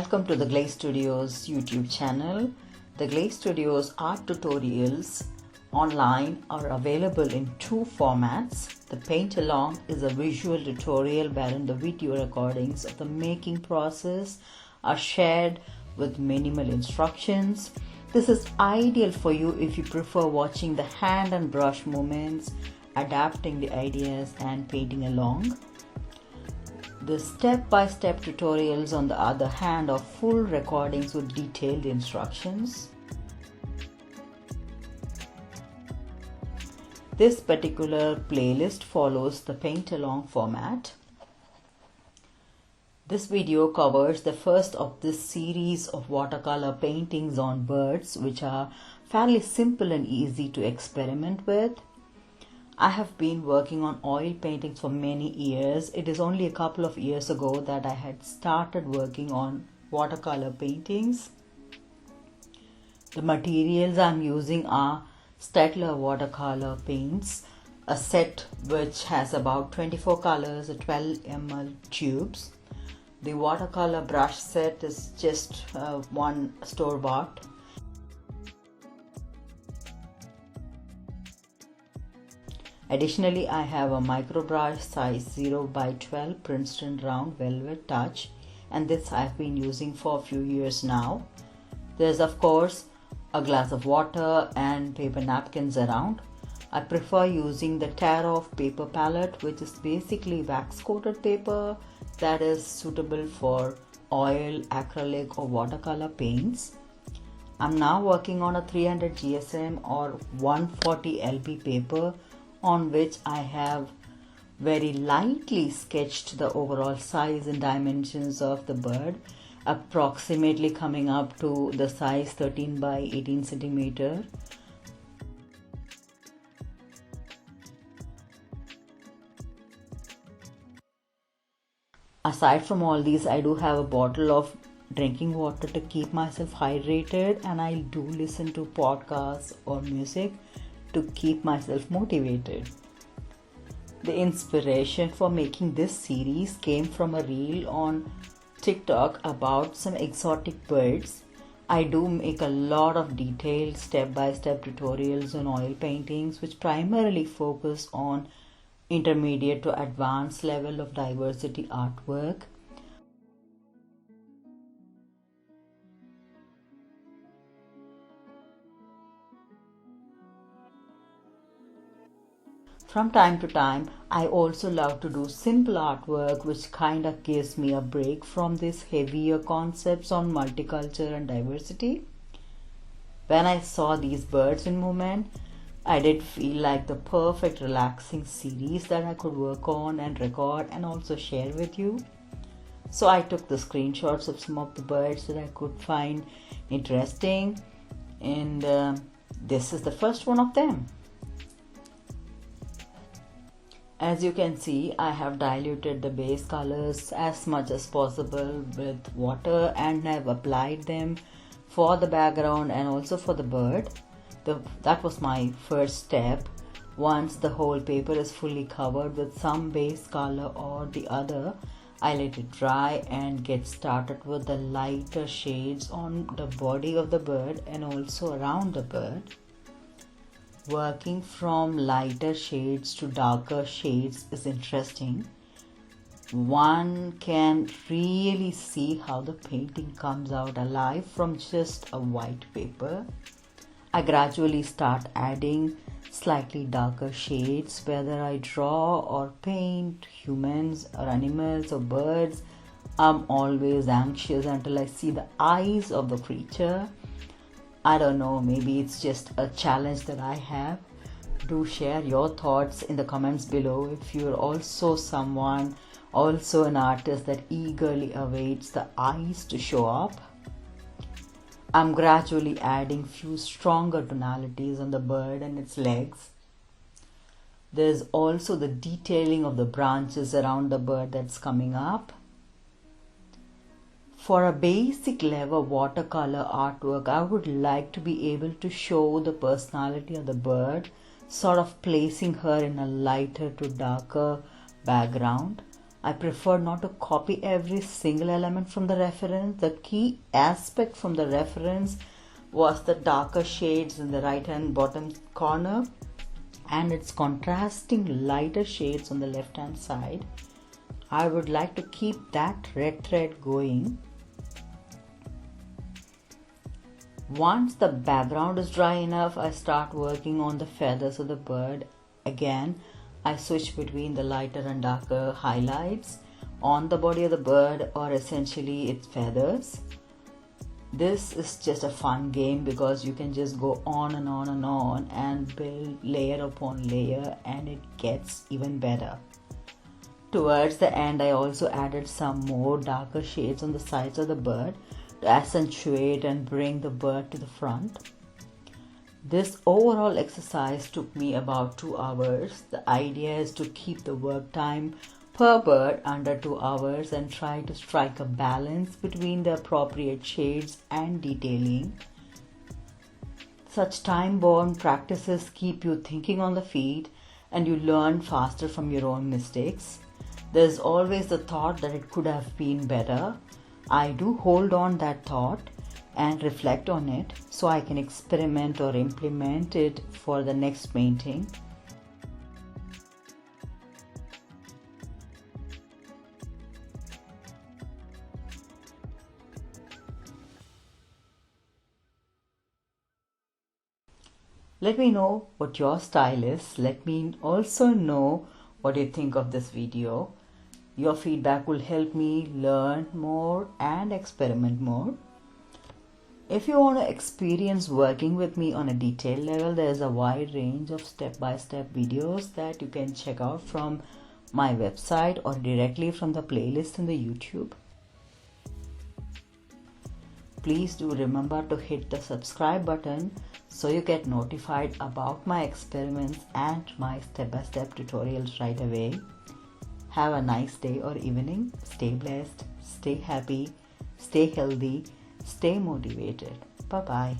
Welcome to the GLAC Studio's YouTube channel. The GLAC Studio's art tutorials online are available in two formats. The Paint Along is a visual tutorial wherein the video recordings of the making process are shared with minimal instructions. This is ideal for you if you prefer watching the hand and brush movements, adapting the ideas and painting along. The step-by-step tutorials, on the other hand, are full recordings with detailed instructions. This particular playlist follows the Paint Along format. This video covers the first of this series of watercolor paintings on birds, which are fairly simple and easy to experiment with. I have been working on oil paintings for many years. It is only a couple of years ago that I had started working on watercolor paintings. The materials I'm using are Staedtler Watercolor paints, a set which has about 24 colors, 12 ml tubes. The watercolor brush set is just one store-bought. Additionally, I have a micro brush size 0 by 12 Princeton round velvet touch, and this I've been using for a few years now. There's of course a glass of water and paper napkins around. I prefer using the tear off paper palette, which is basically wax coated paper that is suitable for oil, acrylic or watercolor paints. I'm now working on a 300 GSM or 140 LB paper, on which I have very lightly sketched the overall size and dimensions of the bird, approximately coming up to the size 13 by 18 centimeter. Aside from all these, I do have a bottle of drinking water to keep myself hydrated, and I do listen to podcasts or music to keep myself motivated. The inspiration for making this series came from a reel on TikTok about some exotic birds. I do make a lot of detailed step-by-step tutorials on oil paintings, which primarily focus on intermediate to advanced level of diversity artwork. From time to time, I also love to do simple artwork, which kind of gives me a break from these heavier concepts on multicultural and diversity. When I saw these birds in movement, I did feel like the perfect relaxing series that I could work on and record and also share with you. So I took the screenshots of some of the birds that I could find interesting, and this is the first one of them. As you can see, I have diluted the base colors as much as possible with water and have applied them for the background and also for the bird. That was my first step. Once the whole paper is fully covered with some base color or the other, I let it dry and get started with the lighter shades on the body of the bird and also around the bird. Working from lighter shades to darker shades is interesting. One can really see how the painting comes out alive from just a white paper. I gradually start adding slightly darker shades, whether I draw or paint humans or animals or birds. I'm always anxious until I see the eyes of the creature. I don't know, maybe it's just a challenge that I have. Do share your thoughts in the comments below if you're also an artist that eagerly awaits the eyes to show up. I'm gradually adding few stronger tonalities on the bird and its legs. There's also the detailing of the branches around the bird that's coming up. For a basic level watercolor artwork, I would like to be able to show the personality of the bird, sort of placing her in a lighter to darker background. I prefer not to copy every single element from the reference. The key aspect from the reference was the darker shades in the right hand bottom corner and its contrasting lighter shades on the left hand side. I would like to keep that red thread going. Once the background is dry enough, I start working on the feathers of the bird. Again, I switch between the lighter and darker highlights on the body of the bird, or essentially its feathers. This is just a fun game because you can just go on and on and on and build layer upon layer, and it gets even better. Towards the end, I also added some more darker shades on the sides of the bird to accentuate and bring the bird to the front. This overall exercise took me about 2 hours. The idea is to keep the work time per bird under 2 hours and try to strike a balance between the appropriate shades and detailing. Such time-bound practices keep you thinking on the feet and you learn faster from your own mistakes. There's always the thought that it could have been better. I do hold on that thought and reflect on it so I can experiment or implement it for the next painting. Let me know what your style is. Let me also know what you think of this video. Your feedback will help me learn more and experiment more. If you want to experience working with me on a detailed level, there is a wide range of step-by-step videos that you can check out from my website or directly from the playlist in the YouTube. Please do remember to hit the subscribe button so you get notified about my experiments and my step-by-step tutorials right away. Have a nice day or evening. Stay blessed, stay happy, stay healthy, stay motivated. Bye-bye.